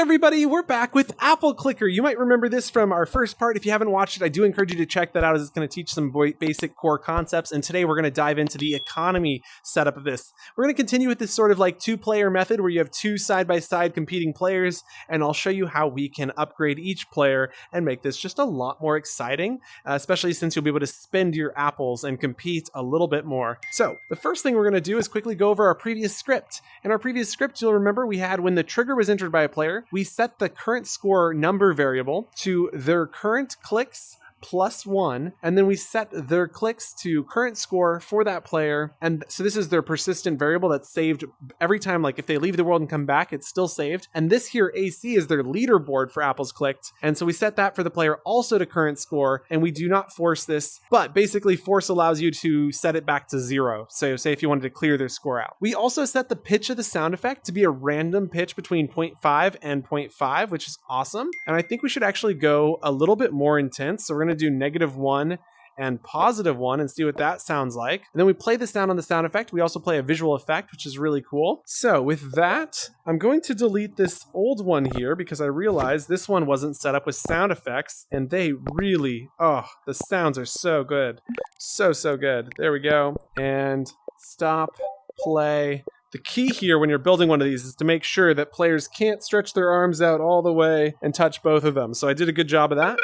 everybody, we're back with Apple Clicker. You might remember this from our first part. If you haven't watched it, I do encourage you to check that out, as it's going to teach some basic core concepts. And today we're going to dive into the economy setup of this. We're going to continue with this sort of like two-player method where you have two side-by-side competing players, and I'll show you how we can upgrade each player and make this just a lot more exciting, especially since you'll be able to spend your apples and compete a little bit more. So the first thing we're going to do is quickly go over our previous script. In our previous script, you'll remember we had when the trigger was entered by a player, we set the current score number variable to their current clicks +1, and then we set their clicks to current score for that player. And so this is their persistent variable that's saved every time, like if they leave the world and come back, it's still saved. And this here AC is their leaderboard for apples clicked. And so we set that for the player also to current score, and we do not force this, but basically force allows you to set it back to 0. So say if you wanted to clear their score out. We also set the pitch of the sound effect to be a random pitch between 0.5 and 0.5, which is awesome. And I think we should actually go a little bit more intense. So we're going to do -1 and +1 and see what that sounds like. And then we play this down on the sound effect. We also play a visual effect, which is really cool. So with that, I'm going to delete this old one here because I realized this one wasn't set up with sound effects, and they really, the sounds are so good. So good. There we go. And stop, play. The key here when you're building one of these is to make sure that players can't stretch their arms out all the way and touch both of them. So I did a good job of that.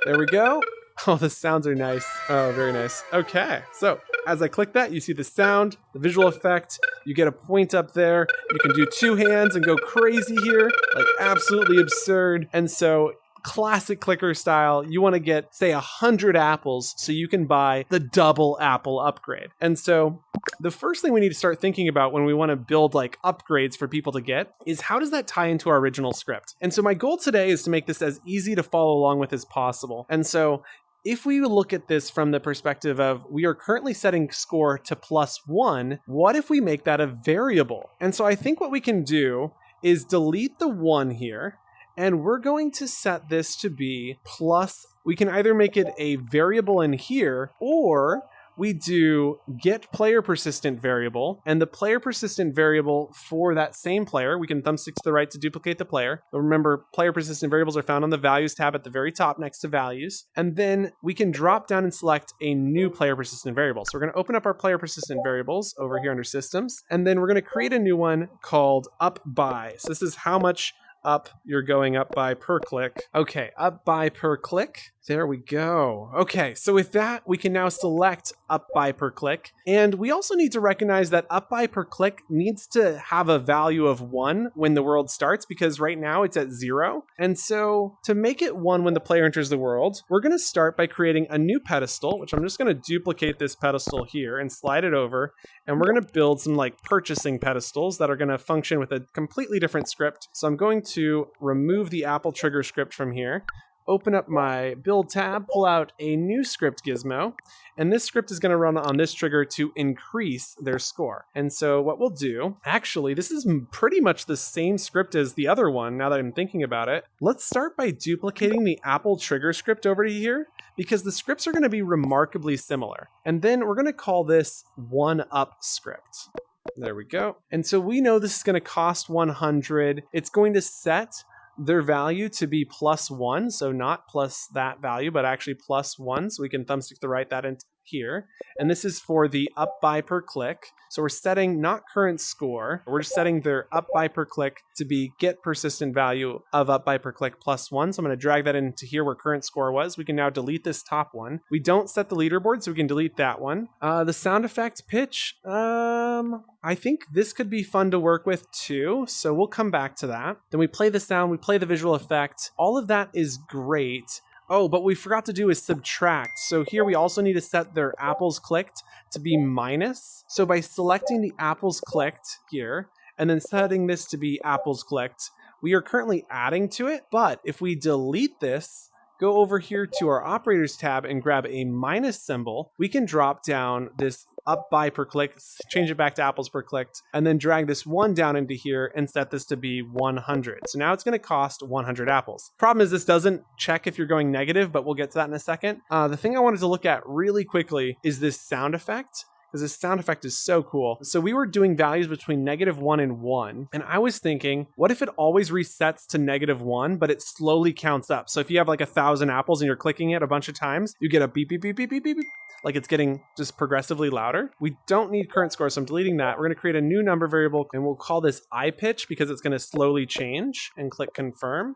There we go. Oh, the sounds are nice. Oh, very nice. Okay, so as I click that, you see the sound, the visual effect. You get a point up there. You can do 2 hands and go crazy here, like absolutely absurd. And so classic clicker style, you want to get, say, 100 apples so you can buy the double apple upgrade. And so the first thing we need to start thinking about when we want to build like upgrades for people to get is how does that tie into our original script? And so my goal today is to make this as easy to follow along with as possible. And so if we look at this from the perspective of we are currently setting score to +1, what if we make that a variable? And so I think what we can do is delete the 1 here, and we're going to set this to be plus. We can either make it a variable in here, or we do get player persistent variable, and the player persistent variable for that same player, we can thumbstick to the right to duplicate the player. But remember, player persistent variables are found on the values tab at the very top next to values. And then we can drop down and select a new player persistent variable. So we're going to open up our player persistent variables over here under systems, and then we're going to create a new one called up by. So this is how much up you're going up by per click. Okay, up by per click. There we go. Okay, so with that, we can now select up by per click. And we also need to recognize that up by per click needs to have a value of 1 when the world starts, because right now it's at 0. And so to make it 1 when the player enters the world, we're going to start by creating a new pedestal, which I'm just going to duplicate this pedestal here and slide it over. And we're going to build some like purchasing pedestals that are going to function with a completely different script. So I'm going to remove the Apple trigger script from here, open up my build tab, pull out a new script gizmo, and this script is going to run on this trigger to increase their score. And so what we'll do, actually, this is pretty much the same script as the other one, now that I'm thinking about it. Let's start by duplicating the Apple trigger script over to here, because the scripts are going to be remarkably similar. And then we're going to call this one up script. There we go. And so we know this is going to cost 100. It's going to set their value to be +1, so not plus that value, but actually +1. So we can thumbstick to right that in here. And this is for the up by per click. So we're setting not current score, we're just setting their up by per click to be get persistent value of up by per click +1. So I'm going to drag that into here where current score was. We can now delete this top one. We don't set the leaderboard, so we can delete that one. The sound effect pitch, I think this could be fun to work with too, so we'll come back to that. Then we play the sound, we play the visual effect. All of that is great. Oh, but we forgot to do is subtract. So here we also need to set their apples clicked to be minus. So by selecting the apples clicked here, and then setting this to be apples clicked, we are currently adding to it. But if we delete this, go over here to our operators tab and grab a minus symbol, we can drop down this up by per click, change it back to apples per clicked, and then drag this 1 down into here and set this to be 100. So now it's going to cost 100 apples. Problem is this doesn't check if you're going negative, but we'll get to that in a second. The thing I wanted to look at really quickly is this sound effect. because this sound effect is so cool. So we were doing values between -1 and 1. And I was thinking, what if it always resets to -1, but it slowly counts up? So if you have like 1,000 apples and you're clicking it a bunch of times, you get a beep, beep, beep, beep, beep, beep, beep. Like it's getting just progressively louder. We don't need current score, so I'm deleting that. We're going to create a new number variable, and we'll call this iPitch because it's going to slowly change, and click confirm.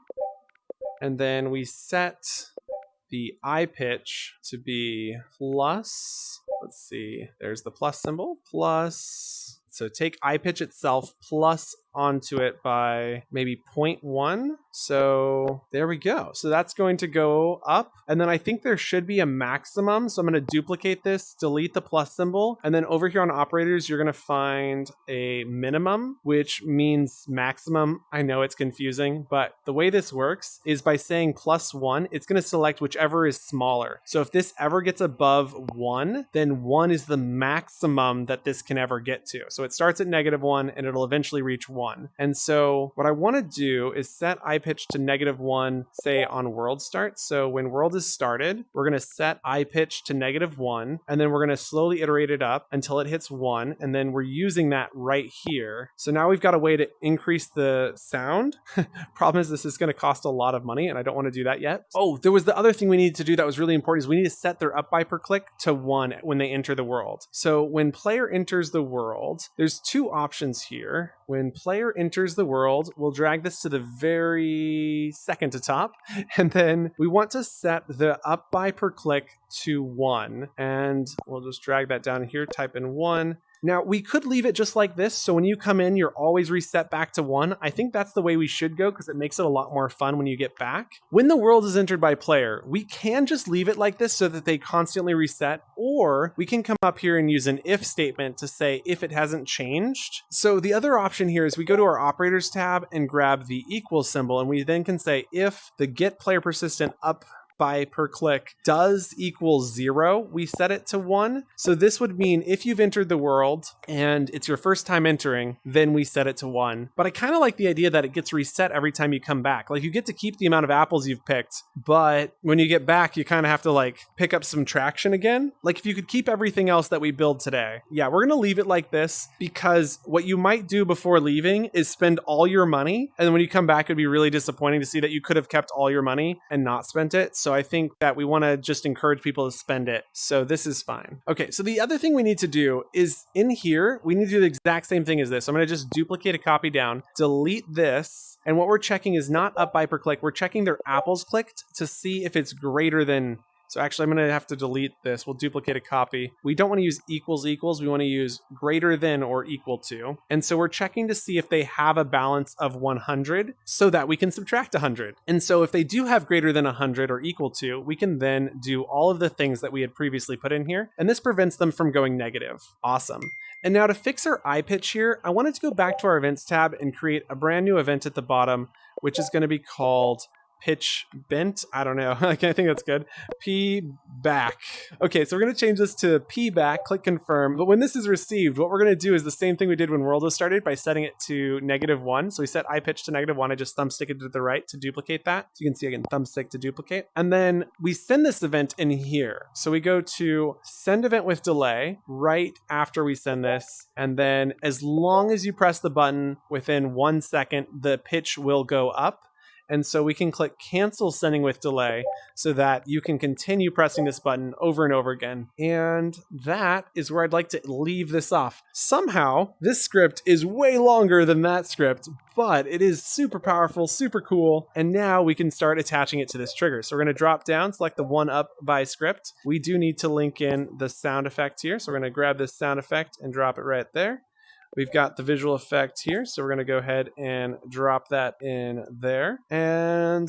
And then we set the iPitch to be plus, let's see, there's the plus symbol, plus, so take iPitch itself plus onto it by maybe 0.1. So there we go. So that's going to go up. And then I think there should be a maximum. So I'm going to duplicate this, delete the plus symbol. And then over here on operators, you're going to find a minimum, which means maximum. I know it's confusing, but the way this works is by saying +1, it's going to select whichever is smaller. So if this ever gets above 1, then 1 is the maximum that this can ever get to. So it starts at -1 and it'll eventually reach 1. And so what I want to do is set iPitch to -1, say on world start. So when world is started, we're going to set iPitch to -1, and then we're going to slowly iterate it up until it hits 1. And then we're using that right here. So now we've got a way to increase the sound. Problem is this is going to cost a lot of money, and I don't want to do that yet. Oh, there was the other thing we needed to do that was really important is we need to set their up by per click to 1 when they enter the world. So when player enters the world, there's two options here. When player enters the world, we'll drag this to the very second to top. And then we want to set the up by per click to 1. And we'll just drag that down here, type in 1. Now, we could leave it just like this, so when you come in, you're always reset back to 1. I think that's the way we should go because it makes it a lot more fun when you get back. When the world is entered by player, we can just leave it like this so that they constantly reset, or we can come up here and use an if statement to say if it hasn't changed. So the other option here is we go to our operators tab and grab the equal symbol, and we then can say if the get player persistent up by per click does equal 0, we set it to 1. So this would mean if you've entered the world and it's your first time entering, then we set it to 1. But I kind of like the idea that it gets reset every time you come back. Like you get to keep the amount of apples you've picked, but when you get back, you kind of have to like pick up some traction again. Like if you could keep everything else that we build today. Yeah, we're going to leave it like this because what you might do before leaving is spend all your money. And then when you come back, it'd be really disappointing to see that you could have kept all your money and not spent it. So I think that we want to just encourage people to spend it. So this is fine. Okay, so the other thing we need to do is in here, we need to do the exact same thing as this. So I'm going to just duplicate a copy down, delete this. And what we're checking is not up by per click. We're checking their apples clicked to see if it's greater than. So actually, I'm going to have to delete this. We'll duplicate a copy. We don't want to use equals equals. We want to use greater than or equal to. And so we're checking to see if they have a balance of 100 so that we can subtract 100. And so if they do have greater than 100 or equal to, we can then do all of the things that we had previously put in here. And this prevents them from going negative. Awesome. And now to fix our iPitch here, I wanted to go back to our events tab and create a brand new event at the bottom, which is going to be called pitch bent. I don't know. I think that's good. P back. Okay, so we're going to change this to P back, click confirm. But when this is received, what we're going to do is the same thing we did when world was started by setting it to -1. So we set iPitch to -1. I just thumbstick it to the right to duplicate that. So you can see I can thumbstick to duplicate. And then we send this event in here. So we go to send event with delay right after we send this. And then as long as you press the button within 1 second, the pitch will go up. And so we can click cancel sending with delay so that you can continue pressing this button over and over again. And that is where I'd like to leave this off. Somehow, this script is way longer than that script, but it is super powerful, super cool. And now we can start attaching it to this trigger. So we're going to drop down, select the one up by script. We do need to link in the sound effect here. So we're going to grab this sound effect and drop it right there. We've got the visual effect here, so we're going to go ahead and drop that in there. And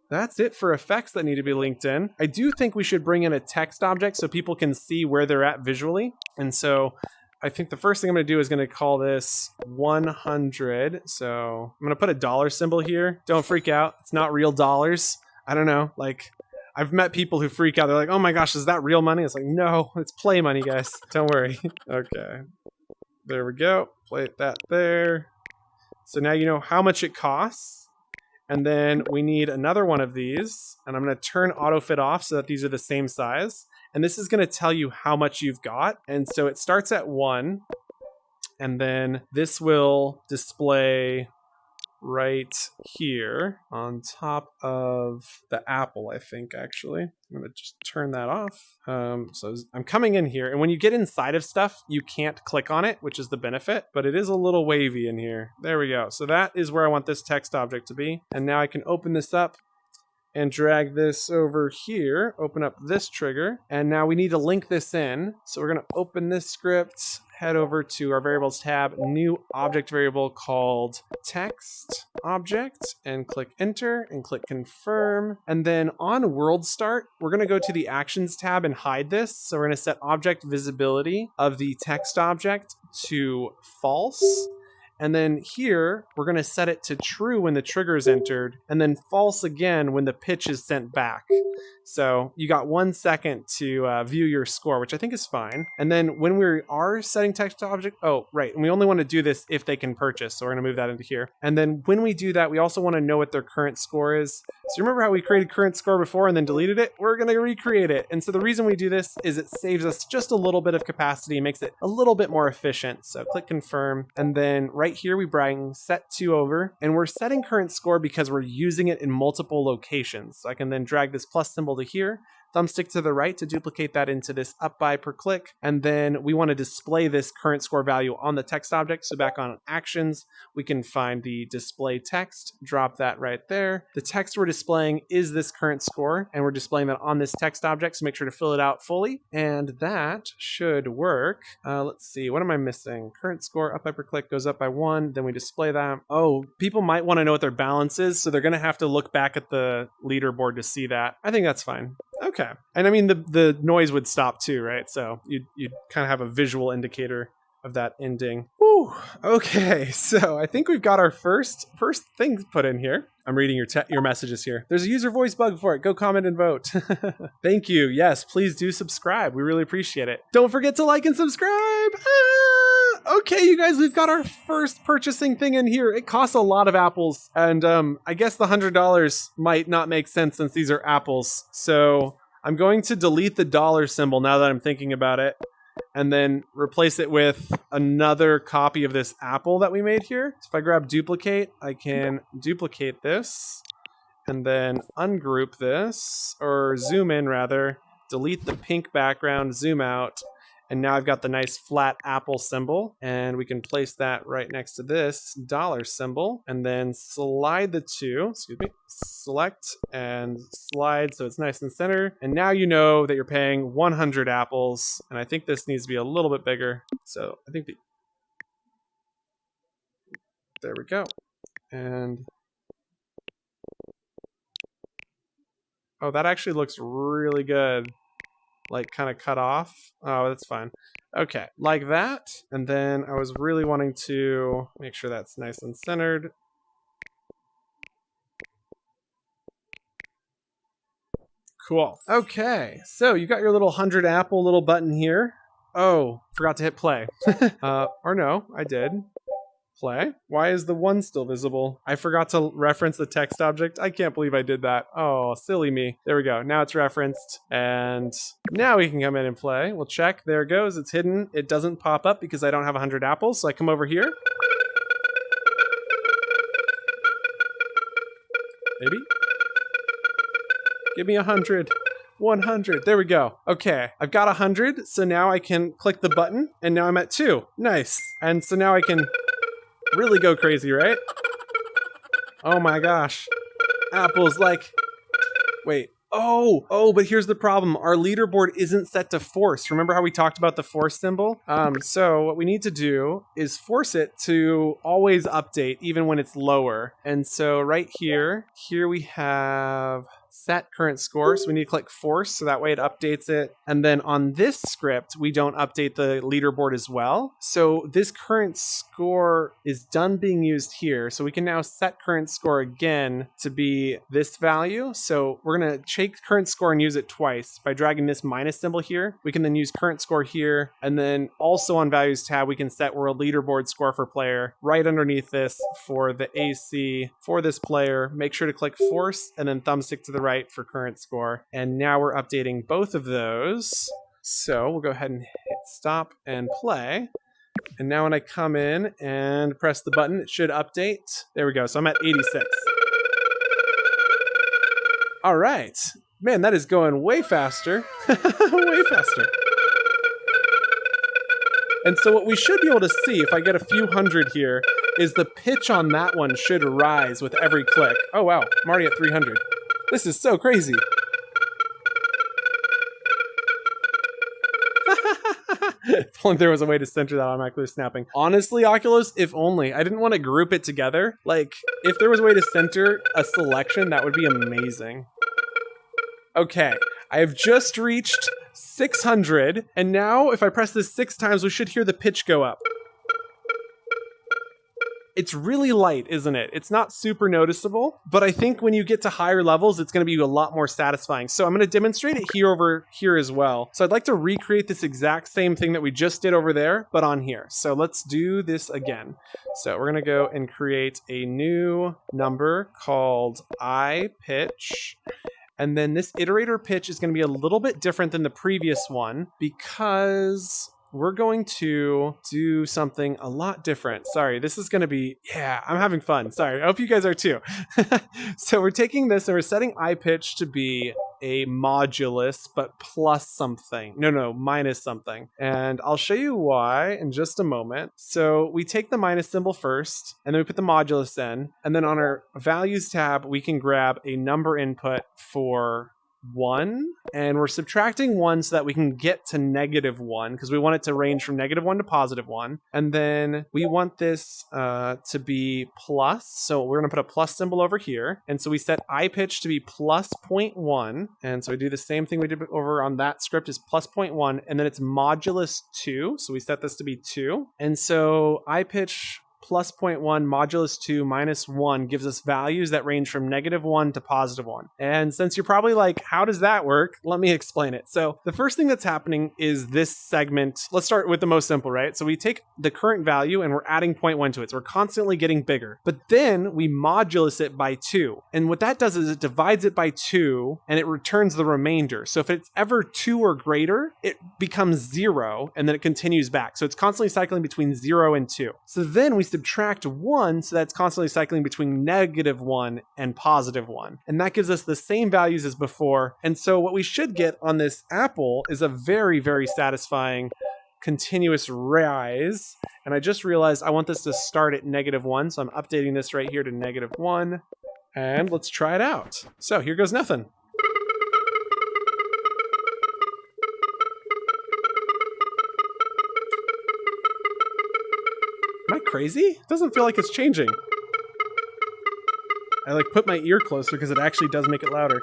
that's it for effects that need to be linked in. I do think we should bring in a text object so people can see where they're at visually. And so I think the first thing I'm going to do is going to call this 100. So I'm going to put a dollar symbol here. Don't freak out. It's not real dollars. I don't know. Like, I've met people who freak out. They're like, oh my gosh, is that real money? It's like, no, it's play money, guys. Don't worry. Okay. There we go. Plate that there. So now you know how much it costs. And then we need another one of these. And I'm going to turn autofit off so that these are the same size. And this is going to tell you how much you've got. And so it starts at 1. And then this will display right here on top of the apple, I think, actually. I'm going to just turn that off. So I'm coming in here, and when you get inside of stuff, you can't click on it, which is the benefit, but it is a little wavy in here. There we go. So that is where I want this text object to be. And now I can open this up and drag this over here, open up this trigger, and now we need to link this in. So we're going to open this script, head over to our variables tab, new object variable called text object, and click enter and click confirm. And then on world start, we're going to go to the actions tab and hide this. So we're going to set object visibility of the text object to false. And then here, we're going to set it to true when the trigger is entered, and then false again when the pitch is sent back. So you got 1 second to view your score, which I think is fine. And then when we are setting text object, oh, right, and we only want to do this if they can purchase. So we're going to move that into here. And then when we do that, we also want to know what their current score is. So remember how we created current score before and then deleted it? We're going to recreate it. And so the reason we do this is it saves us just a little bit of capacity, makes it a little bit more efficient. So click confirm. And then right here, we bring set to over, and we're setting current score because we're using it in multiple locations. So I can then drag this plus symbol to here, thumbstick to the right to duplicate that into this up by per click. And then we want to display this current score value on the text object. So back on actions, we can find the display text, drop that right there. The text we're displaying is this current score, and we're displaying that on this text object. So make sure to fill it out fully. And that should work. Let's see, what am I missing? Current score up by per click goes up by 1. Then we display that. Oh, people might want to know what their balance is. So they're going to have to look back at the leaderboard to see that. I think that's fine. Okay. And I mean, the noise would stop too, right? So you'd kind of have a visual indicator of that ending. Whew. Okay, so I think we've got our first thing put in here. I'm reading your messages here. There's a user voice bug for it. Go comment and vote. Thank you. Yes, please do subscribe. We really appreciate it. Don't forget to like and subscribe. Okay, you guys, we've got our first purchasing thing in here. It costs a lot of apples, and I guess the $100 might not make sense since these are apples. So I'm going to delete the dollar symbol now that I'm thinking about it, and then replace it with another copy of this apple that we made here. So if I grab duplicate, I can duplicate this, and then ungroup this, or zoom in rather, delete the pink background, zoom out. And now I've got the nice flat apple symbol, and we can place that right next to this dollar symbol, and then slide the two, select and slide so it's nice and center. And now you know that you're paying 100 apples, and I think this needs to be a little bit bigger. So I think there we go. And oh, that actually looks really good. Like kind of cut off. Oh, that's fine. Okay, like that. And then I was really wanting to make sure that's nice and centered. Cool. Okay, so you got your little 100 apple little button here. Oh, forgot to hit play. Or no, I did. Play. Why is the 1 still visible? I forgot to reference the text object. I can't believe I did that. Oh, silly me. There we go. Now it's referenced. And now we can come in and play. We'll check. There it goes. It's hidden. It doesn't pop up because I don't have 100 apples. So I come over here. Maybe. Give me 100. 100. There we go. Okay, I've got 100. So now I can click the button. And now I'm at 2. Nice. And so now I can really go crazy, right? Oh my gosh. Apple's like, wait. Oh, but here's the problem. Our leaderboard isn't set to force. Remember how we talked about the force symbol? So what we need to do is force it to always update even when it's lower. And so right here we have set current score. So we need to click force so that way it updates it. And then on this script, we don't update the leaderboard as well. So this current score is done being used here. So we can now set current score again to be this value. So we're going to take current score and use it twice by dragging this minus symbol here. We can then use current score here. And then also on values tab, we can set world leaderboard score for player right underneath this for the AC for this player. Make sure to click force and then thumbstick to the the right for current score. And now we're updating both of those. So we'll go ahead and hit stop and play. And now when I come in and press the button, it should update. There we go. So I'm at 86. All right. Man, that is going way faster. Way faster. And so what we should be able to see, if I get a few hundred here, is the pitch on that one should rise with every click. Oh, wow. I'm already at 300. This is so crazy. If only there was a way to center that automatically snapping. Honestly, Oculus, if only. I didn't want to group it together. Like, if there was a way to center a selection, that would be amazing. Okay, I have just reached 600, and now if I press this 6 times, we should hear the pitch go up. It's really light, isn't it? It's not super noticeable, but I think when you get to higher levels, it's going to be a lot more satisfying. So I'm going to demonstrate it here over here as well. So I'd like to recreate this exact same thing that we just did over there, but on here. So let's do this again. So we're going to go and create a new number called I pitch. And then this iterator pitch is going to be a little bit different than the previous one because we're going to do something a lot different. Sorry, this is going to be, yeah, I'm having fun. Sorry, I hope you guys are too. So we're taking this and we're setting I pitch to be a modulus, but plus something. No, minus something. And I'll show you why in just a moment. So we take the minus symbol first, and then we put the modulus in. And then on our values tab, we can grab a number input for 1, and we're subtracting 1 so that we can get to -1 because we want it to range from -1 to +1. And then we want this to be plus, so we're going to put a plus symbol over here. And so we set I pitch to be plus 0.1, and so we do the same thing we did over on that script is plus 0.1, and then it's modulus 2, so we set this to be 2. And so I pitch plus 0.1 modulus 2 minus 1 gives us values that range from -1 to +1. And since you're probably like, how does that work? Let me explain it. So the first thing that's happening is this segment. Let's start with the most simple, right? So we take the current value and we're adding 0.1 to it. So we're constantly getting bigger. But then we modulus it by 2. And what that does is it divides it by 2 and it returns the remainder. So if it's ever 2 or greater, it becomes 0 and then it continues back. So it's constantly cycling between 0 and 2. So then we subtract 1, so that's constantly cycling between -1 and +1. And that gives us the same values as before. And so what we should get on this apple is a very, very satisfying continuous rise. And I just realized I want this to start at -1, so I'm updating this right here to -1. And let's try it out. So here goes nothing. Am I crazy? It doesn't feel like it's changing. I like put my ear closer because it actually does make it louder.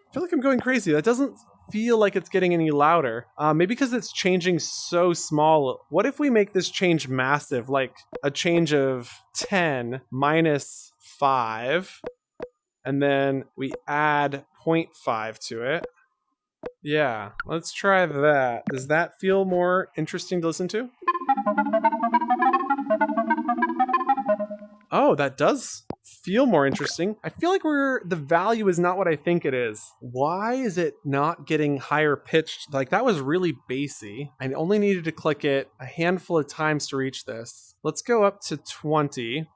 I feel like I'm going crazy. That doesn't feel like it's getting any louder. Maybe because it's changing so small. What if we make this change massive, like a change of 10 minus 5, and then we add 0.5 to it? Yeah, let's try that. Does that feel more interesting to listen to? Oh, that does feel more interesting. I feel like the value is not what I think it is. Why is it not getting higher pitched? Like that was really bassy. I only needed to click it a handful of times to reach this. Let's go up to 20.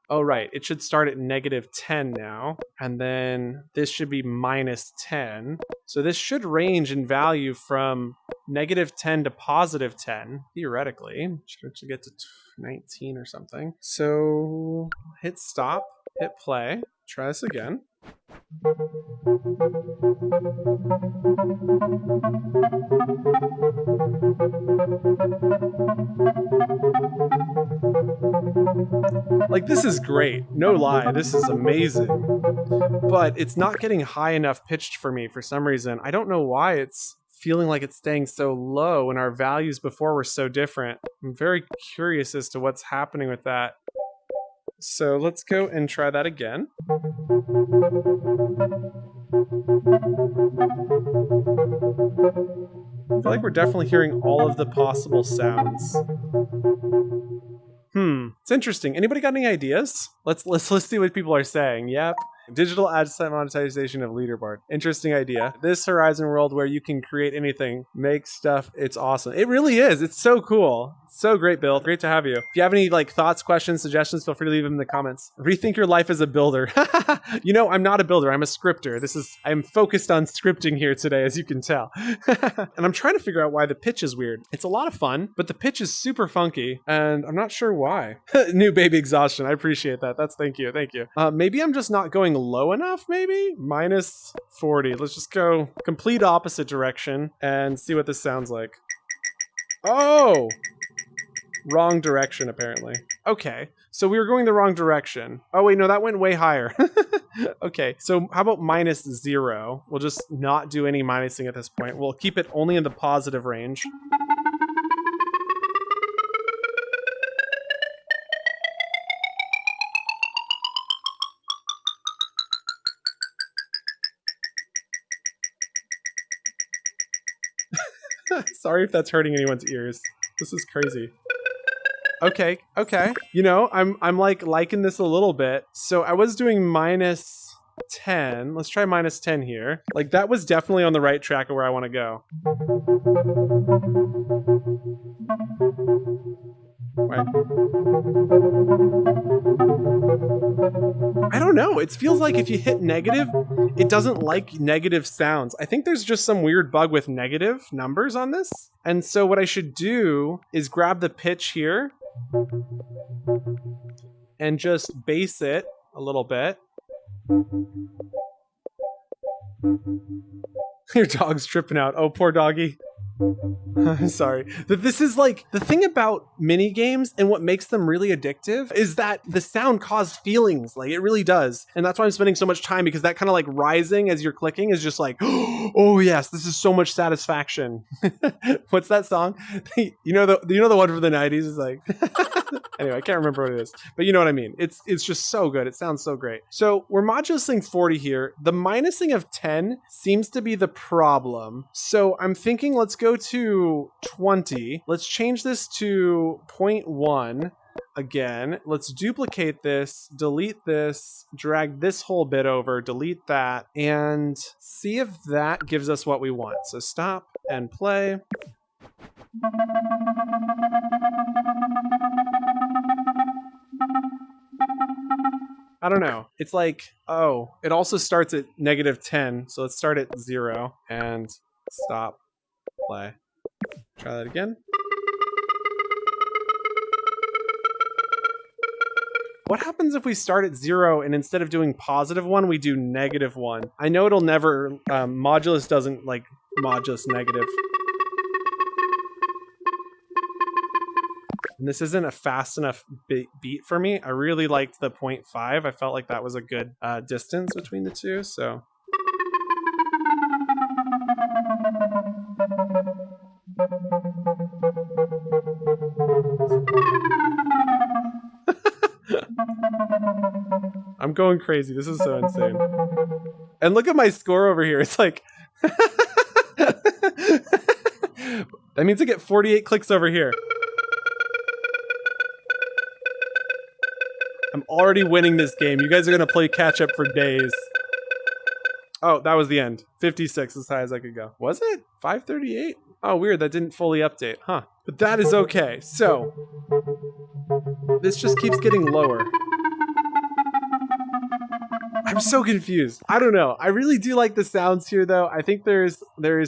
Oh, right. It should start at -10 now. And then this should be -10. So this should range in value from -10 to +10, theoretically. Should actually get to 19 or something. So hit stop, hit play, try this again. Like, this is great. No lie, this is amazing. But it's not getting high enough pitched for me for some reason. I don't know why it's feeling like it's staying so low when our values before were so different. I'm very curious as to what's happening with that. So let's go and try that again. I feel like we're definitely hearing all of the possible sounds. It's interesting. Anybody got any ideas? Let's see what people are saying. Yep. Digital ad set monetization of leaderboard. Interesting idea. This Horizon world where you can create anything, make stuff. It's awesome. It really is. It's so cool. So great, Bill. Great to have you. If you have any like thoughts, questions, suggestions, feel free to leave them in the comments. Rethink your life as a builder. You know, I'm not a builder. I'm a scripter. I'm focused on scripting here today, as you can tell. And I'm trying to figure out why the pitch is weird. It's a lot of fun, but the pitch is super funky, and I'm not sure why. New baby exhaustion. I appreciate that. Thank you. Maybe I'm just not going low enough, maybe? Minus 40. Let's just go complete opposite direction and see what this sounds like. Oh! Wrong direction, apparently. Okay, so we were going the wrong direction. Oh wait, no, that went way higher. Okay, so how about minus 0? We'll just not do any minusing at this point. We'll keep it only in the positive range. Sorry if that's hurting anyone's ears. This is crazy. Okay. You know, I'm like liking this a little bit. So I was doing minus 10. Let's try minus 10 here. Like that was definitely on the right track of where I want to go. Right. I don't know. It feels like if you hit negative, it doesn't like negative sounds. I think there's just some weird bug with negative numbers on this. And so what I should do is grab the pitch here and just bass it a little bit. Your dog's tripping out. Oh, poor doggy. I'm sorry. This is like the thing about mini games, and what makes them really addictive is that the sound causes feelings. Like it really does. And that's why I'm spending so much time, because that kind of like rising as you're clicking is just like, oh yes, this is so much satisfaction. What's that song? You know the one from the 90s is like anyway, I can't remember what it is, but you know what I mean. It's just so good. It sounds so great. So we're modulusing 40 here. The minusing of 10 seems to be the problem. So I'm thinking let's go to 20. Let's change this to 0.1 again. Let's duplicate this, delete this, drag this whole bit over, delete that, and see if that gives us what we want. So stop and play. I don't know. It's like, oh, it also starts at negative 10. So let's start at 0 and stop, play. Try that again. What happens if we start at 0 and instead of doing +1, we do -1? I know it'll never, modulus doesn't like modulus negative. And this isn't a fast enough beat for me. I really liked the 0.5. I felt like that was a good distance between the two, so. I'm going crazy. This is so insane. And look at my score over here. It's like... That means I get 48 clicks over here. I'm already winning this game. You guys are going to play catch up for days. Oh, that was the end. 56, as high as I could go. Was it? 538? Oh, weird. That didn't fully update. Huh. But that is okay. So, this just keeps getting lower. I'm so confused. I don't know. I really do like the sounds here, though. I think there is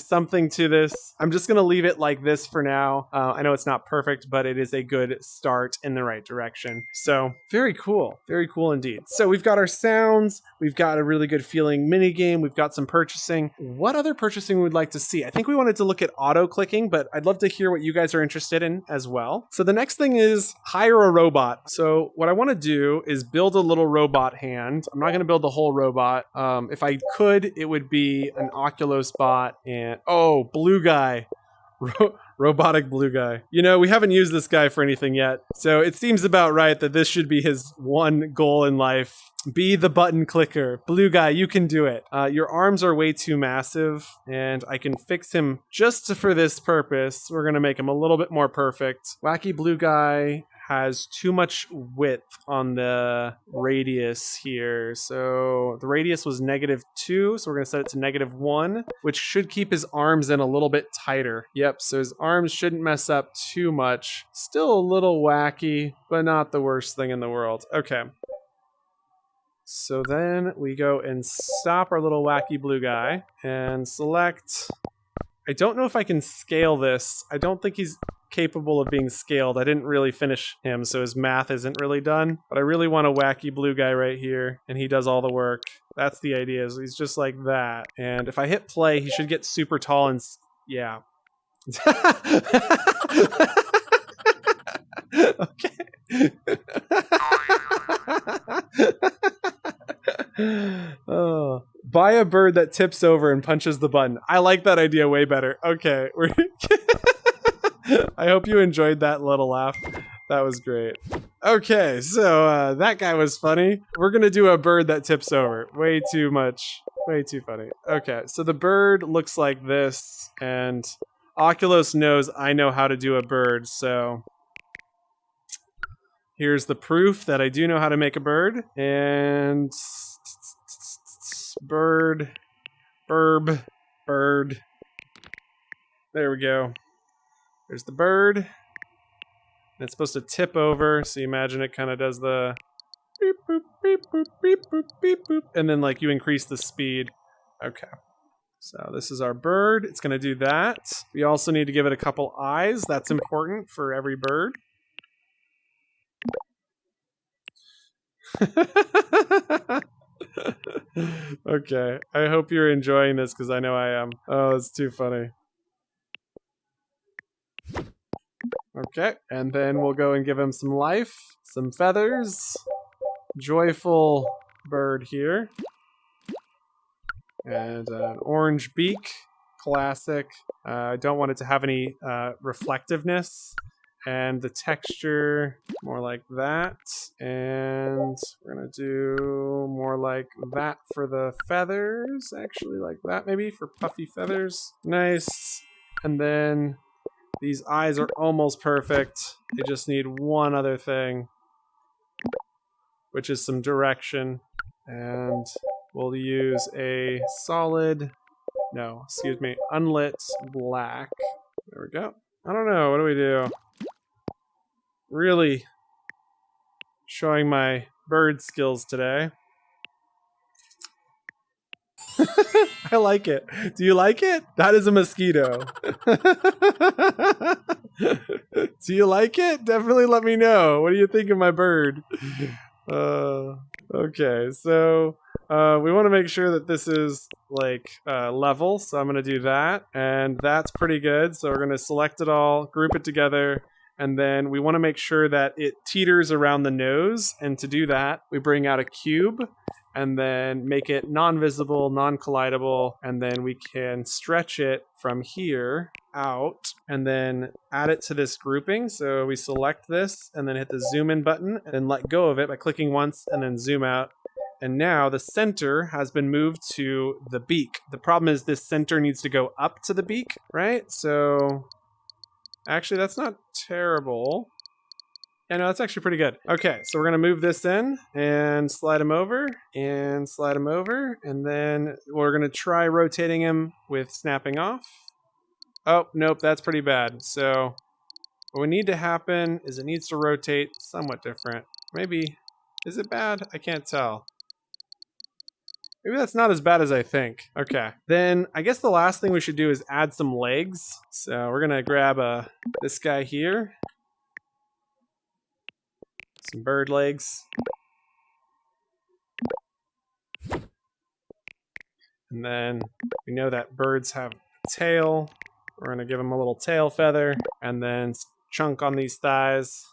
something to this. I'm just going to leave it like this for now. I know it's not perfect, but it is a good start in the right direction. So very cool. Very cool indeed. So we've got our sounds. We've got a really good feeling mini game. We've got some purchasing. What other purchasing would like to see? I think we wanted to look at auto clicking, but I'd love to hear what you guys are interested in as well. So the next thing is hire a robot. So what I want to do is build a little robot hand. I'm not going to build the whole robot. If I could, it would be an Oculus bot and blue guy. Robotic blue guy. You know, we haven't used this guy for anything yet, so it seems about right that this should be his one goal in life. Be the button clicker. Blue guy, you can do it. Your arms are way too massive, and I can fix him just for this purpose. We're gonna make him a little bit more perfect. Wacky blue guy. has too much width on the radius here. So the radius was -2, so we're gonna set it to -1, which should keep his arms in a little bit tighter. Yep, so his arms shouldn't mess up too much. Still a little wacky, but not the worst thing in the world. Okay. So then we go and stop our little wacky blue guy and select... I don't know if I can scale this. I don't think he's capable of being scaled. I didn't really finish him, so his math isn't really done. But I really want a wacky blue guy right here, and he does all the work. That's the idea, is he's just like that. And if I hit play, he should get super tall and... yeah. Okay. Oh, buy a bird that tips over and punches the button. I like that idea way better. Okay. I hope you enjoyed that little laugh. That was great. Okay, so that guy was funny. We're gonna do a bird that tips over. Way too much. Way too funny. Okay, so the bird looks like this, and Oculus knows I know how to do a bird, so... here's the proof that I do know how to make a bird. And... bird. Bird. There we go. There's the bird. And it's supposed to tip over, so you imagine it kind of does the beep, boop, beep, boop, beep, boop, beep, boop. And then like you increase the speed. Okay. So this is our bird. It's going to do that. We also need to give it a couple eyes. That's important for every bird. Okay, I hope you're enjoying this because I know I am. Oh, it's too funny. Okay, and then we'll go and give him some life, some feathers. Joyful bird here. And an orange beak, classic. I don't want it to have any reflectiveness. And the texture, more like that. And we're gonna do more like that for the feathers. Actually, like that maybe, for puffy feathers. Nice. And then these eyes are almost perfect. They just need one other thing, which is some direction. And we'll use a solid, no, excuse me, unlit black. There we go. I don't know, what do we do? Really showing my bird skills today. I like it. Do you like it? That is a mosquito. Do you like it? Definitely let me know. What do you think of my bird? Okay, so we want to make sure that this is like level, so I'm going to do that, and that's pretty good. So we're going to select it all, group it together, and then we want to make sure that it teeters around the nose, and to do that, we bring out a cube, and then make it non-visible, non-collidable, and then we can stretch it from here out, and then add it to this grouping. So we select this, and then hit the zoom in button, and let go of it by clicking once, and then zoom out. And now the center has been moved to the beak. The problem is this center needs to go up to the beak, right? So actually, that's not terrible. Yeah, no, that's actually pretty good. Okay, so we're gonna move this in and slide him over and slide him over. And then we're gonna try rotating him with snapping off. Oh, nope, that's pretty bad. So what we need to happen is it needs to rotate somewhat different. Maybe, is it bad? I can't tell. Maybe that's not as bad as I think. Okay, then I guess the last thing we should do is add some legs. So we're gonna grab this guy here. Some bird legs. And then we know that birds have a tail. We're gonna give them a little tail feather and then chunk on these thighs.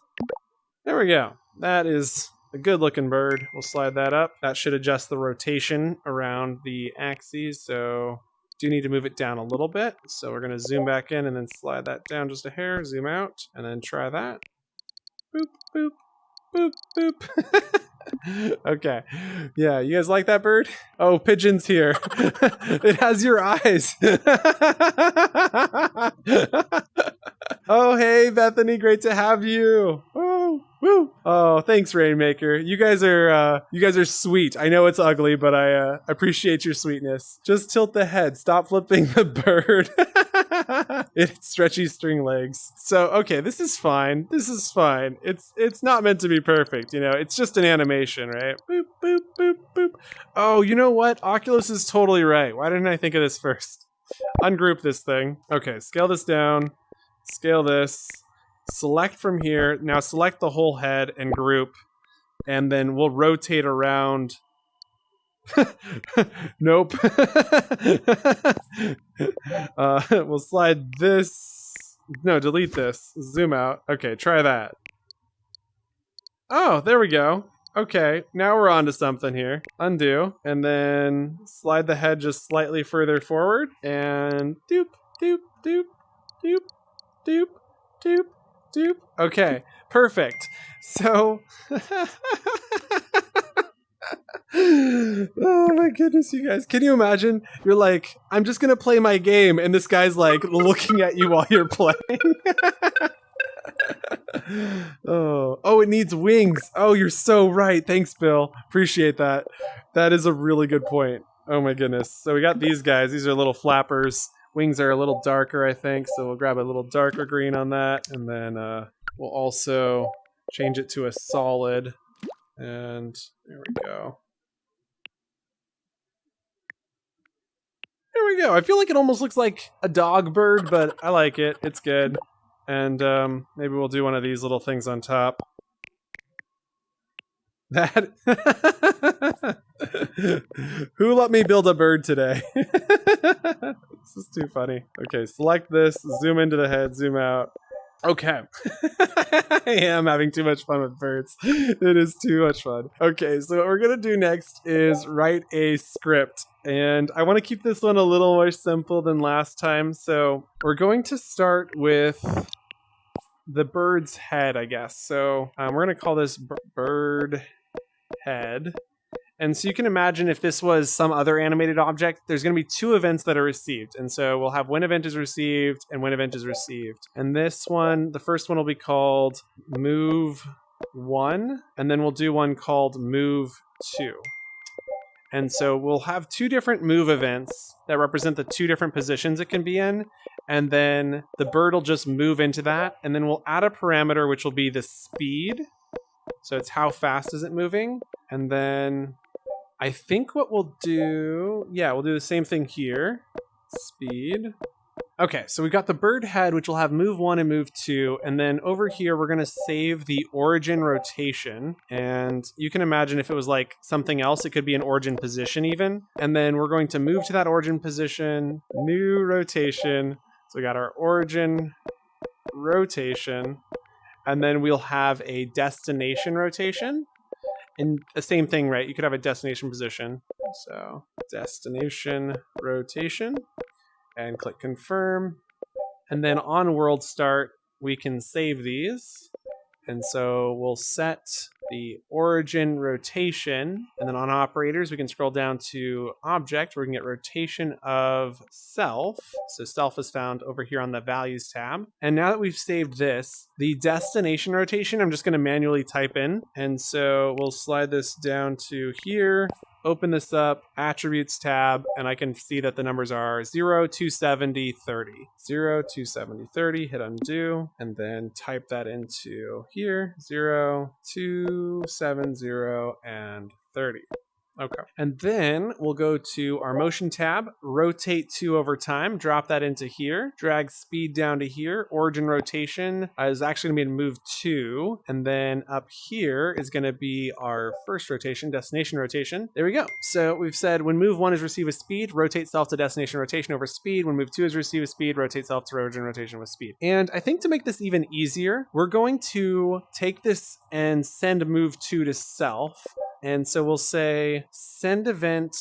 There we go. That is a good looking bird. We'll slide that up. That should adjust the rotation around the axes. So do need to move it down a little bit. So we're gonna zoom back in and then slide that down just a hair, zoom out, and then try that. Boop, boop. Boop, boop. Okay. Yeah, you guys like that bird? Oh, pigeon's here. It has your eyes. Oh, hey, Bethany, great to have you. Oh, woo. Oh, thanks, Rainmaker. You guys are sweet. I know it's ugly, but I appreciate your sweetness. Just tilt the head. Stop flipping the bird. It's stretchy string legs. So, okay, this is fine. This is fine. It's not meant to be perfect, you know. It's just an animation, right? Boop, boop, boop, boop. Oh, you know what? Oculus is totally right. Why didn't I think of this first? Ungroup this thing. Okay, scale this down. Scale this. Select from here. Now select the whole head and group. And then we'll rotate around. Nope. We'll slide this. No, delete this. Zoom out. Okay, try that. Oh, there we go. Okay, now we're on to something here. Undo. And then slide the head just slightly further forward. And doop, doop, doop, doop, doop, doop, doop. Okay, perfect. So... Oh my goodness, you guys. Can you imagine? You're like, I'm just gonna play my game, and this guy's like looking at you while you're playing. Oh, it needs wings. Oh, you're so right. Thanks, Bill. Appreciate that. That is a really good point. Oh my goodness. So we got these guys. These are little flappers. Wings are a little darker, I think, so we'll grab a little darker green on that, and then we'll also change it to a solid. And there we go. There we go. I feel like it almost looks like a dog bird, but I like it. It's good. And maybe we'll do one of these little things on top. That... Who let me build a bird today? This is too funny. Okay, select this, zoom into the head, zoom out. Okay. I am having too much fun with birds. It is too much fun. Okay, so what we're going to do next is write a script. And I want to keep this one a little more simple than last time. So we're going to start with the bird's head, I guess. So we're going to call this bird head. And so you can imagine if this was some other animated object, there's going to be two events that are received. And so we'll have when event is received and when event is received. And this one, the first one will be called move 1. And then we'll do one called move 2. And so we'll have two different move events that represent the two different positions it can be in. And then the bird will just move into that. And then we'll add a parameter, which will be the speed. So it's how fast is it moving. And then I think what we'll do, yeah, we'll do the same thing here. Speed. Okay, so we've got the bird head, which will have move 1 and move 2. And then over here, we're going to save the origin rotation. And you can imagine if it was like something else, it could be an origin position even. And then we're going to move to that origin position, new rotation. So we got our origin rotation. And then we'll have a destination rotation. And the same thing, right? You could have a destination position. So destination rotation and click confirm. And then on world start, we can save these. And so we'll set the origin rotation. And then on operators, we can scroll down to object where we can get rotation of self. So self is found over here on the values tab. And now that we've saved this, the destination rotation, I'm just going to manually type in. And so we'll slide this down to here. Open this up, attributes tab, and I can see that the numbers are 0, 270, 30. 0, 270, 30, hit undo, and then type that into here, 0, 270, and 30. Okay. And then we'll go to our motion tab, rotate 2 over time, drop that into here, drag speed down to here, origin rotation is actually going to be in move 2, and then up here is going to be our first rotation, destination rotation. There we go. So we've said when move 1 is receive with speed, rotate self to destination rotation over speed. When move 2 is receive with speed, rotate self to origin rotation with speed. And I think to make this even easier, we're going to take this and send move 2 to self. And so we'll say send event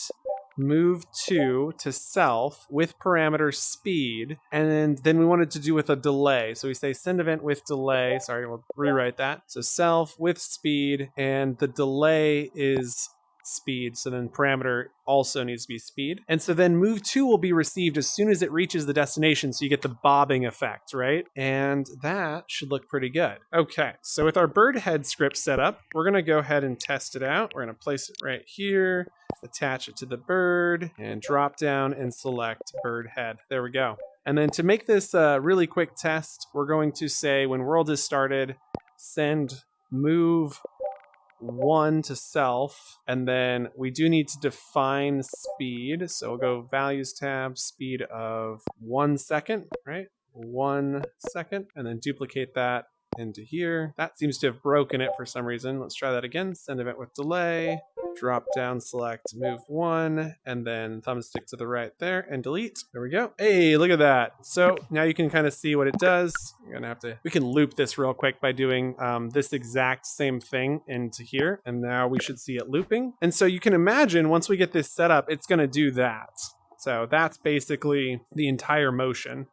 move 2 to self with parameter speed. And then we wanted to do with a delay. So we say send event with delay. Sorry, we'll rewrite that. So self with speed, and the delay is speed. So then parameter also needs to be speed. And so then move 2 will be received as soon as it reaches the destination. So you get the bobbing effect, right? And that should look pretty good. Okay, so with our bird head script set up, we're going to go ahead and test it out. We're going to place it right here, attach it to the bird, and drop down and select bird head. There we go. And then to make this a really quick test, we're going to say when world is started, send move 1 to self, and then we do need to define speed. So we'll go values tab, speed of 1 second, right? 1 second, and then duplicate that into here. That seems to have broken it for some reason. Let's try that again. Send event with delay, drop down, select move 1, and then thumbstick to the right there and delete. There we go. Hey, look at that. So now you can kind of see what it does. You're gonna have to, we can loop this real quick by doing this exact same thing into here. And now we should see it looping. And so you can imagine once we get this set up, it's gonna do that. So that's basically the entire motion.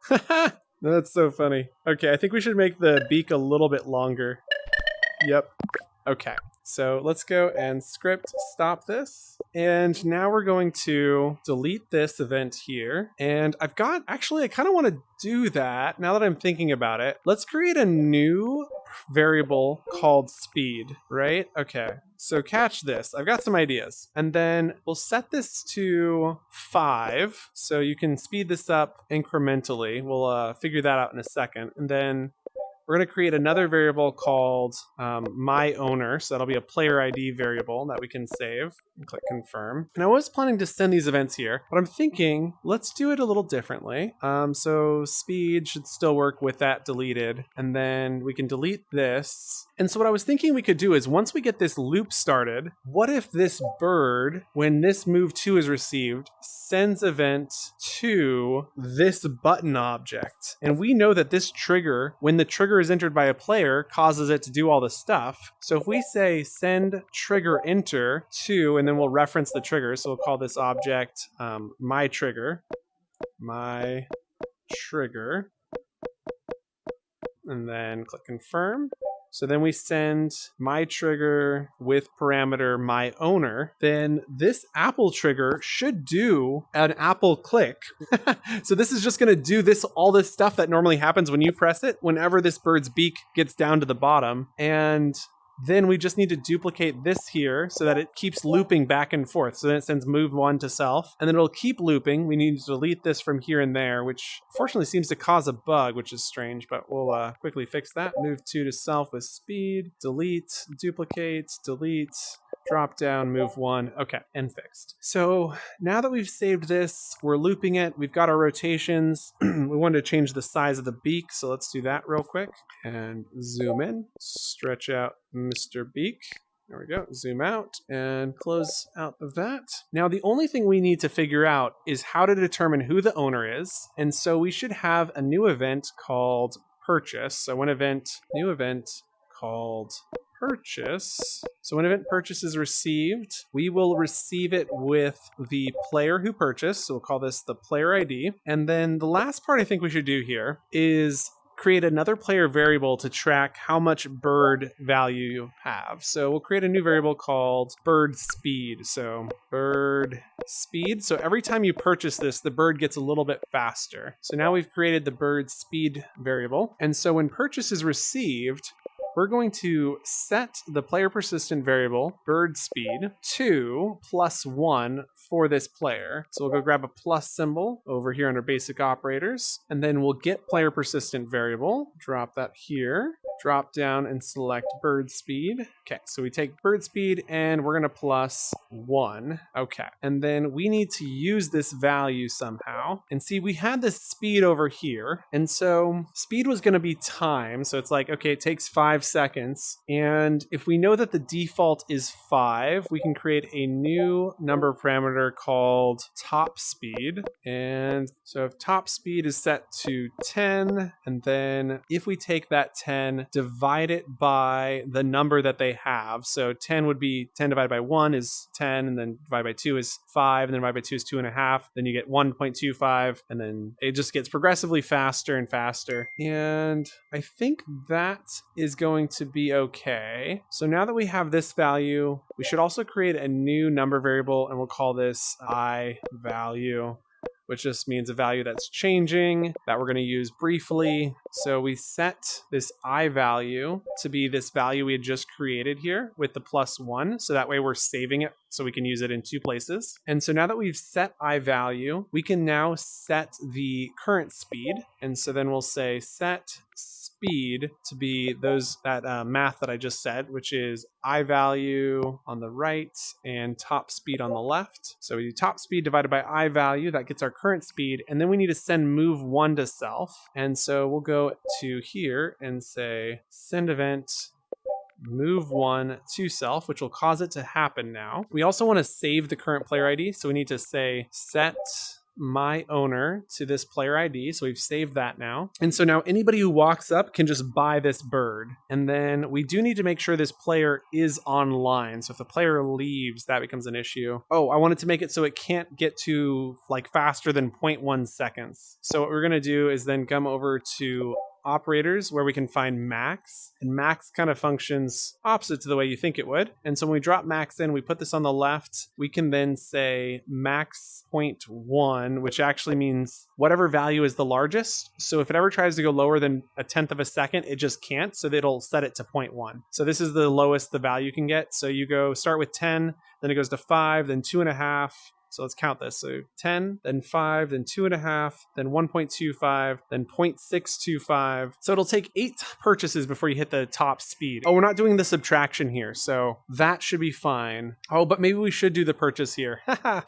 That's so funny. Okay, I think we should make the beak a little bit longer. Yep. Okay, so let's go and script stop this. And now we're going to delete this event here. And I've got, actually, I kind of want to do that now that I'm thinking about it. Let's create a new variable called speed, right? Okay, so catch this. I've got some ideas. And then we'll set this to 5. So you can speed this up incrementally. We'll figure that out in a second. And then we're going to create another variable called my owner. So that'll be a player ID variable that we can save and click confirm. And I was planning to send these events here, but I'm thinking let's do it a little differently. So speed should still work with that deleted. And then we can delete this. And so what I was thinking we could do is once we get this loop started, what if this bird, when this move 2 is received, sends event to this button object? And we know that this trigger, when the trigger is entered by a player, causes it to do all the stuff. So if we say send trigger enter to, and then we'll reference the trigger. So we'll call this object my trigger, and then click confirm. So then we send my trigger with parameter my owner. Then this Apple trigger should do an Apple click. So this is just going to do all this stuff that normally happens when you press it whenever this bird's beak gets down to the bottom. And then we just need to duplicate this here so that it keeps looping back and forth. So then it sends move 1 to self, and then it'll keep looping. We need to delete this from here and there, which fortunately seems to cause a bug, which is strange, but we'll quickly fix that. Move 2 to self with speed, delete, duplicate, delete, drop down, move 1. Okay, and fixed. So now that we've saved this, we're looping it. We've got our rotations. We wanted to change the size of the beak, so let's do that real quick. And zoom in, stretch out Mr. Beak. There we go. Zoom out and close out of that. Now, the only thing we need to figure out is how to determine who the owner is. And so we should have a new event called purchase. So new event called purchase. So when event purchase is received, we will receive it with the player who purchased. So we'll call this the player ID. And then the last part I think we should do here is create another player variable to track how much bird value you have. So we'll create a new variable called bird speed. So bird speed. So every time you purchase this, the bird gets a little bit faster. So now we've created the bird speed variable. And so when purchase is received, we're going to set the player persistent variable, bird speed, to +1 for this player. So we'll go grab a plus symbol over here under basic operators, and then we'll get player persistent variable, drop that here, drop down and select bird speed. Okay, so we take bird speed and we're gonna +1. Okay, and then we need to use this value somehow. And see, we had this speed over here, and so speed was gonna be time. So it's like, okay, it takes 5 seconds. And if we know that the default is 5, we can create a new number parameter called top speed. And so if top speed is set to 10, and then if we take that 10 divide it by the number that they have. So 10 would be 10 divided by 1 is 10, and then divided by 2 is 5, and then divided by 2 is 2.5. Then you get 1.25, and then it just gets progressively faster and faster. And I think that is going to be okay. So now that we have this value, we should also create a new number variable, and we'll call this I value, which just means a value that's changing that we're going to use briefly. So we set this I value to be this value we had just created here with the +1. So that way we're saving it so we can use it in 2 places. And so now that we've set I value, we can now set the current speed. And so then we'll say set speed to be that math that I just said, which is I value on the right and top speed on the left. So we do top speed divided by I value, that gets our current speed, and then we need to send move 1 to self. And so we'll go to here and say send event move 1 to self, which will cause it to happen now. We also want to save the current player ID, so we need to say set my owner to this player ID. So we've saved that now. And so now anybody who walks up can just buy this bird. And then we do need to make sure this player is online. So if the player leaves, that becomes an issue. Oh, I wanted to make it so it can't get to like faster than 0.1 seconds. So what we're going to do is then come over to operators where we can find max, and max kind of functions opposite to the way you think it would. And so when we drop max in, we put this on the left, we can then say max 0.1, which actually means whatever value is the largest. So if it ever tries to go lower than 1/10 of a second, it just can't. So it'll set it to 0.1. So this is the lowest the value can get. So you go start with 10, then it goes to 5, then 2.5. So let's count this. So 10, then 5, then 2.5, then 1.25, then 0.625. So it'll take 8 purchases before you hit the top speed. Oh, we're not doing the subtraction here, so that should be fine. Oh, but maybe we should do the purchase here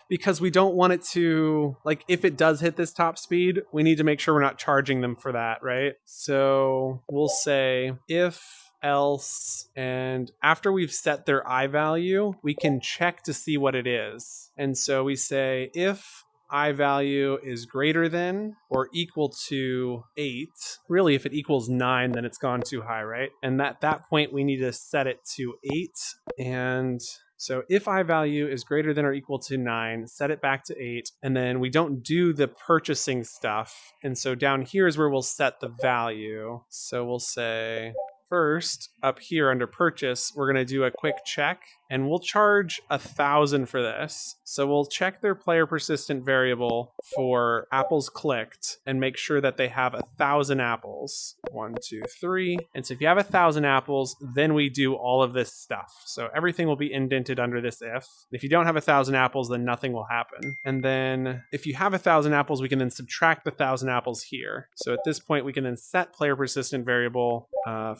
because we don't want it to, like, if it does hit this top speed, we need to make sure we're not charging them for that, right? So we'll say if else, and after we've set their I value, we can check to see what it is. And so we say if I value is greater than or equal to 8. Really, if it equals 9, then it's gone too high, right? And at that point, we need to set it to 8. And so if I value is greater than or equal to 9, set it back to 8, and then we don't do the purchasing stuff. And so down here is where we'll set the value. So we'll say first, up here under purchase, we're going to do a quick check, and we'll charge 1,000 for this. So we'll check their player persistent variable for apples clicked and make sure that they have 1,000 apples. 1, 2, 3. And so if you have 1,000 apples, then we do all of this stuff. So everything will be indented under this if. If you don't have 1,000 apples, then nothing will happen. And then if you have 1,000 apples, we can then subtract the 1,000 apples here. So at this point, we can then set player persistent variable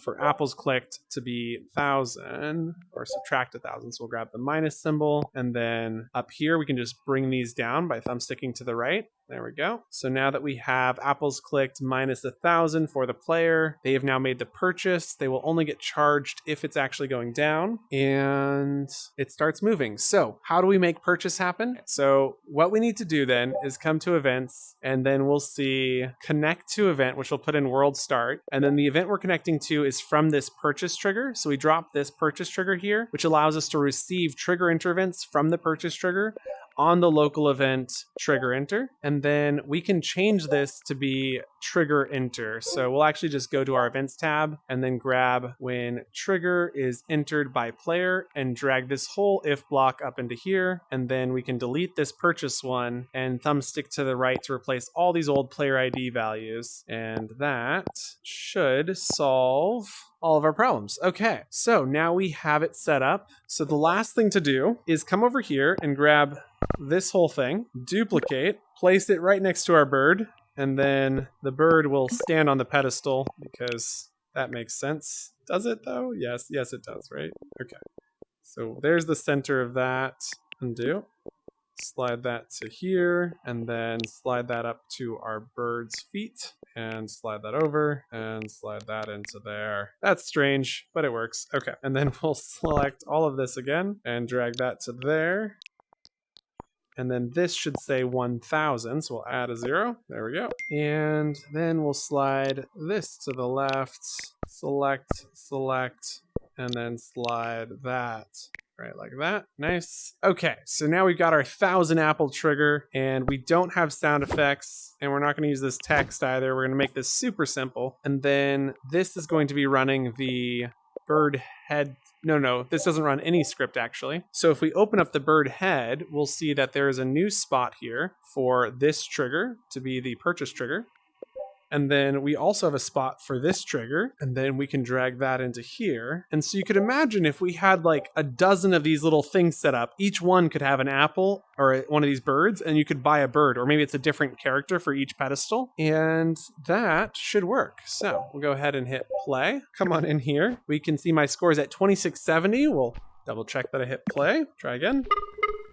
for apples clicked to be 1,000 or subtract 1,000. So we'll grab the minus symbol, and then up here we can just bring these down by thumb sticking to the right. There we go. So now that we have apples clicked minus 1,000 for the player, they have now made the purchase. They will only get charged if it's actually going down, and it starts moving. So how do we make purchase happen? So what we need to do then is come to events, and then we'll see connect to event, which we'll put in world start. And then the event we're connecting to is from this purchase trigger. So we drop this purchase trigger here, which allows us to receive trigger enter events from the purchase trigger on the local event trigger enter. And then we can change this to be trigger enter. So we'll actually just go to our events tab and then grab when trigger is entered by player and drag this whole if block up into here. And then we can delete this purchase one and thumbstick to the right to replace all these old player ID values. And that should solve all of our problems. Okay, so now we have it set up. So the last thing to do is come over here and grab this whole thing, duplicate, place it right next to our bird, and then the bird will stand on the pedestal because that makes sense. Does it though? Yes, it does, right? Okay. So there's the center of that. Undo. Slide that to here, and then slide that up to our bird's feet, and slide that over, and slide that into there. That's strange, but it works. Okay, and then we'll select all of this again, and drag that to there. And then this should say 1000. So we'll add a 0. There we go. And then we'll slide this to the left, select, and then slide that. Right, like that. Nice. Okay, so now we've got our 1000 apple trigger, and we don't have sound effects, and we're not going to use this text either. We're going to make this super simple. And then this is going to be running the bird head. No, this doesn't run any script actually. So if we open up the bird head, we'll see that there is a new spot here for this trigger to be the purchase trigger. And then we also have a spot for this trigger, and then we can drag that into here. And so you could imagine if we had like a dozen of these little things set up, each one could have an apple or one of these birds, and you could buy a bird, or maybe it's a different character for each pedestal, and that should work. So we'll go ahead and hit play. Come on in here. We can see my score is at 2670. We'll double check that I hit play. Try again.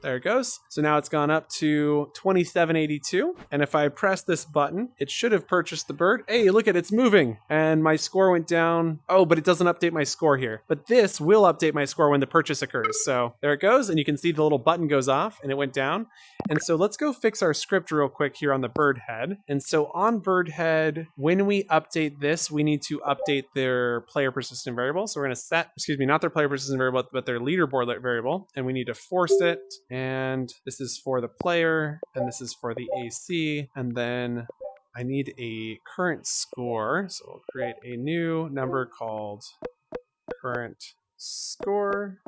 There it goes. So now it's gone up to 2782. And if I press this button, it should have purchased the bird. Hey, look at it's moving. And my score went down. Oh, but it doesn't update my score here. But this will update my score when the purchase occurs. So there it goes. And you can see the little button goes off and it went down. And so let's go fix our script real quick here on the bird head. And so on bird head, when we update this, we need to update their player persistent variable. So we're going to set, not their player persistent variable, but their leaderboard variable. And we need to force it. And this is for the player, and this is for the AC, and then I need a current score, so we'll create a new number called current score.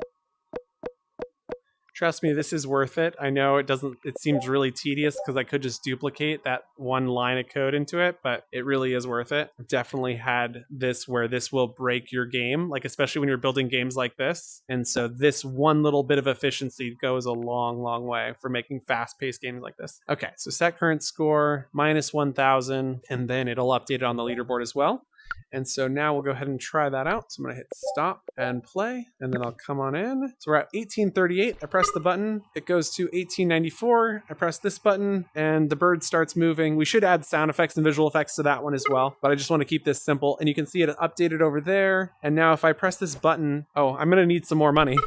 Trust me, this is worth it. I know it seems really tedious because I could just duplicate that one line of code into it, but it really is worth it. I've definitely had this where this will break your game, like especially when you're building games like this. And so this one little bit of efficiency goes a long, long way for making fast-paced games like this. Okay, so set current score, minus 1000, and then it'll update it on the leaderboard as well. And so now we'll go ahead and try that out. So I'm going to hit stop and play, and then I'll come on in. So we're at 1838. I press the button. It goes to 1894. I press this button, and the bird starts moving. We should add sound effects and visual effects to that one as well, but I just want to keep this simple. And you can see it updated over there. And now if I press this button, oh, I'm going to need some more money.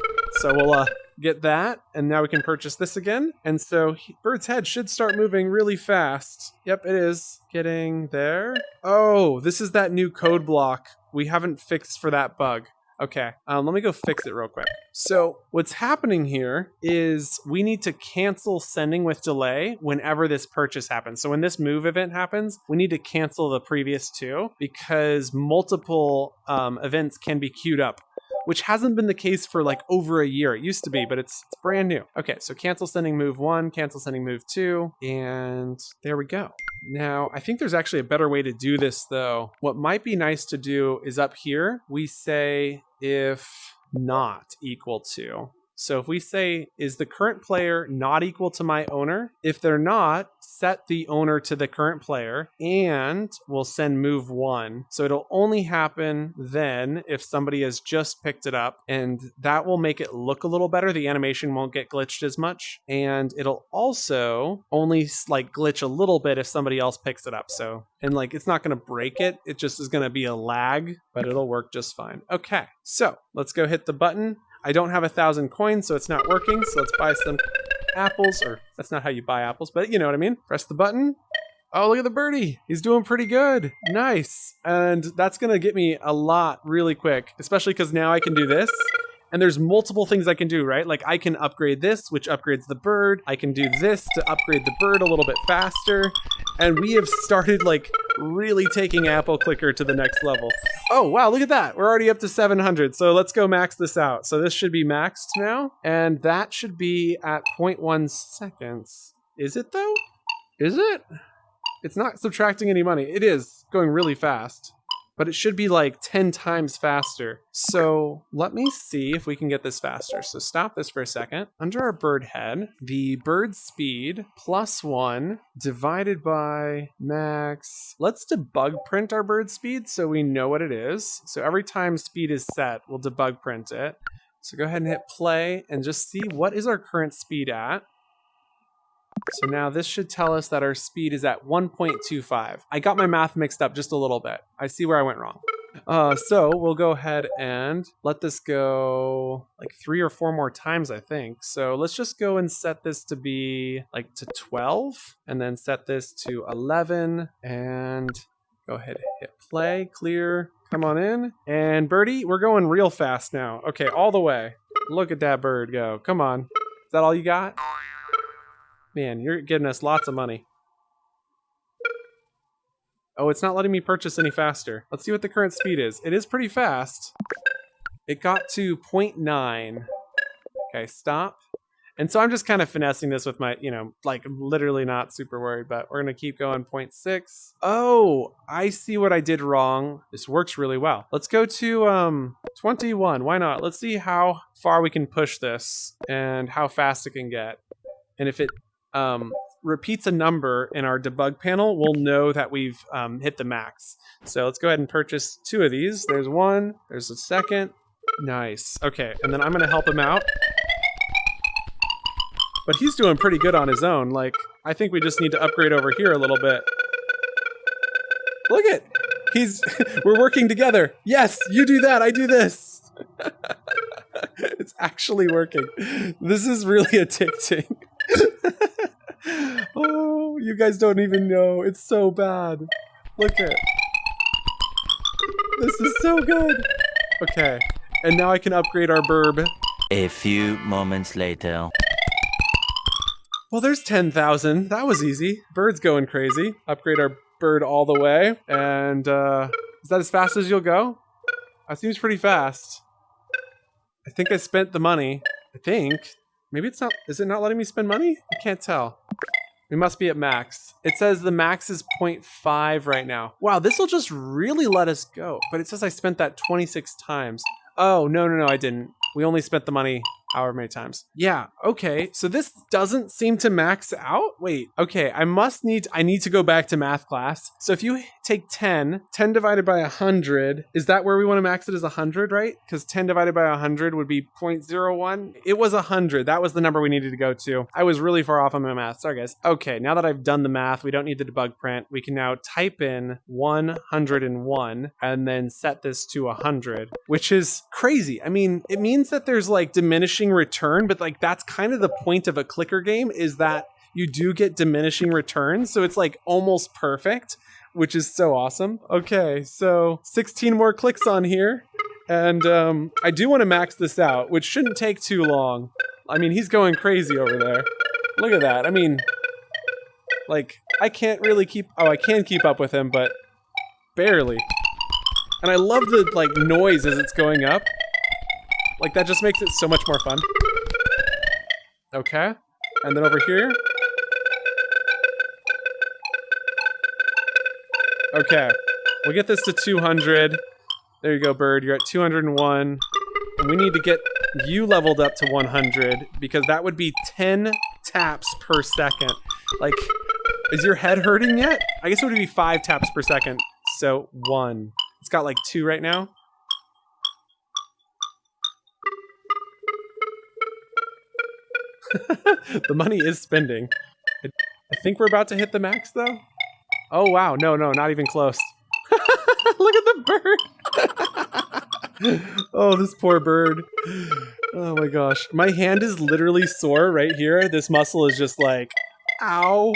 So we'll get that, and now we can purchase this again. And so bird's head should start moving really fast. Yep, it is getting there. Oh, this is that new code block we haven't fixed for that bug. Okay, let me go fix it real quick. So what's happening here is we need to cancel sending with delay whenever this purchase happens. So when this move event happens, we need to cancel the previous two because multiple events can be queued up, which hasn't been the case for like over a year. It used to be, but it's brand new. Okay, so cancel sending move 1, cancel sending move 2, and there we go. Now, I think there's actually a better way to do this though. What might be nice to do is up here, we say if not equal to. So if we say, is the current player not equal to my owner? If they're not, set the owner to the current player and we'll send move 1. So it'll only happen then if somebody has just picked it up, and that will make it look a little better. The animation won't get glitched as much, and it'll also only like glitch a little bit if somebody else picks it up. So, and like it's not going to break it. It just is going to be a lag, but it'll work just fine. Okay, so let's go hit the button. I don't have 1,000 coins, so it's not working. So let's buy some apples, or that's not how you buy apples, but you know what I mean. Press the button. Oh, look at the birdie. He's doing pretty good. Nice. And that's going to get me a lot really quick, especially because now I can do this. And there's multiple things I can do, right? Like I can upgrade this, which upgrades the bird. I can do this to upgrade the bird a little bit faster. And we have started like really taking Apple Clicker to the next level. Oh, wow, look at that. We're already up to 700. So let's go max this out. So this should be maxed now. And that should be at 0.1 seconds. Is it though? Is it? It's not subtracting any money. It is going really fast. But it should be like 10 times faster. So let me see if we can get this faster. So stop this for a second. Under our bird head, the bird speed +1 divided by max. Let's debug print our bird speed so we know what it is. So every time speed is set, we'll debug print it. So go ahead and hit play and just see what is our current speed at. So now this should tell us that our speed is at 1.25. I got my math mixed up just a little bit. I see where I went wrong. So we'll go ahead and let this go like 3 or 4 more times, I think. So let's just go and set this to be like to 12 and then set this to 11 and go ahead and hit play, clear, come on in. And birdie, we're going real fast now. Okay, all the way. Look at that bird go. Come on. Is that all you got? Man, you're getting us lots of money. Oh, it's not letting me purchase any faster. Let's see what the current speed is. It is pretty fast. It got to 0.9. Okay, stop. And so I'm just kind of finessing this with my, like literally not super worried, but we're going to keep going 0.6. Oh, I see what I did wrong. This works really well. Let's go to 21. Why not? Let's see how far we can push this and how fast it can get. And if it repeats a number in our debug panel, we'll know that we've hit the max. So let's go ahead and purchase 2 of these. There's one, there's a second. Nice. Okay, and then I'm going to help him out. But he's doing pretty good on his own. Like, I think we just need to upgrade over here a little bit. Look at, we're working together. Yes, you do that, I do this. It's actually working. This is really addicting. Oh, you guys don't even know. It's so bad. Look at, this is so good. Okay, and now I can upgrade our burb. A few moments later. Well, there's 10,000. That was easy. Bird's going crazy. Upgrade our bird all the way. And is that as fast as you'll go? That seems pretty fast. I think I spent the money. I think. Maybe it's not. Is it not letting me spend money? I can't tell. We must be at max. It says the max is 0.5 right now. Wow, this will just really let us go. But it says I spent that 26 times. Oh, no, I didn't. We only spent the money however many times. Yeah, okay. So this doesn't seem to max out. Wait, okay. I need to go back to math class. So if you take 10 divided by 100, is that where we want to max it as 100, right? Because 10 divided by 100 would be 0.01. It was 100. That was the number we needed to go to. I was really far off on my math. Sorry, guys. Okay, now that I've done the math, we don't need the debug print. We can now type in 101 and then set this to 100, which is crazy. I mean, it means that there's like diminishing return, but like that's kind of the point of a clicker game, is that you do get diminishing returns. So it's like almost perfect, which is so awesome. Okay, so 16 more clicks on here. And I do want to max this out, which shouldn't take too long. I mean, he's going crazy over there. Look at that. I mean, like, I can't really I can keep up with him, but barely. And I love the like noise as it's going up. Like, that just makes it so much more fun. Okay. And then over here. Okay. We'll get this to 200. There you go, bird. You're at 201. And we need to get you leveled up to 100, because that would be 10 taps per second. Like, is your head hurting yet? I guess it would be 5 taps per second. So 1. It's got like 2 right now. The money is spending. I think we're about to hit the max, though. Oh, wow. No, not even close. Look at the bird. Oh, this poor bird. Oh, my gosh. My hand is literally sore right here. This muscle is just like, ow.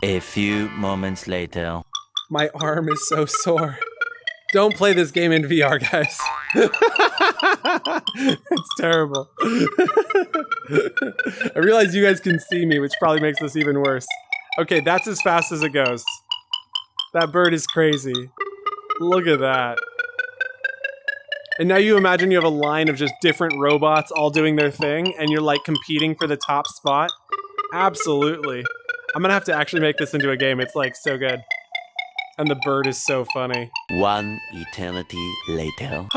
A few moments later. My arm is so sore. Don't play this game in VR, guys. It's terrible. I realize you guys can see me, which probably makes this even worse. Okay, that's as fast as it goes. That bird is crazy. Look at that. And now you imagine you have a line of just different robots all doing their thing, and you're like competing for the top spot. Absolutely. I'm gonna have to actually make this into a game. It's like so good. And the bird is so funny. One eternity later.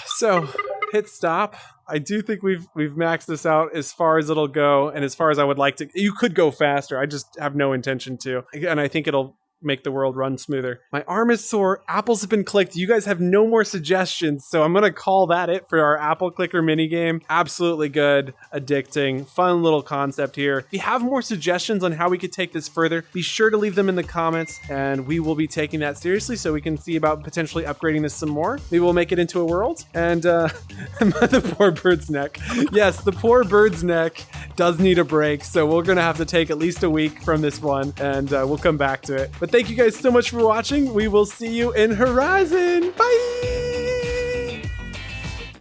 So, hit stop. I do think we've maxed this out as far as it'll go, and as far as I would like to. You could go faster. I just have no intention to. And I think it'll make the world run smoother. My arm is sore. Apples have been clicked. You guys have no more suggestions, so I'm gonna call that it for our apple clicker minigame. Absolutely good, addicting, fun little concept here. If you have more suggestions on how we could take this further, be sure to leave them in the comments, and we will be taking that seriously so we can see about potentially upgrading this some more. Maybe we'll make it into a world. And the poor bird's neck. Yes, the poor bird's neck does need a break, so we're gonna have to take at least a week from this one, and we'll come back to it. But thank you guys so much for watching. We will see you in Horizon. Bye!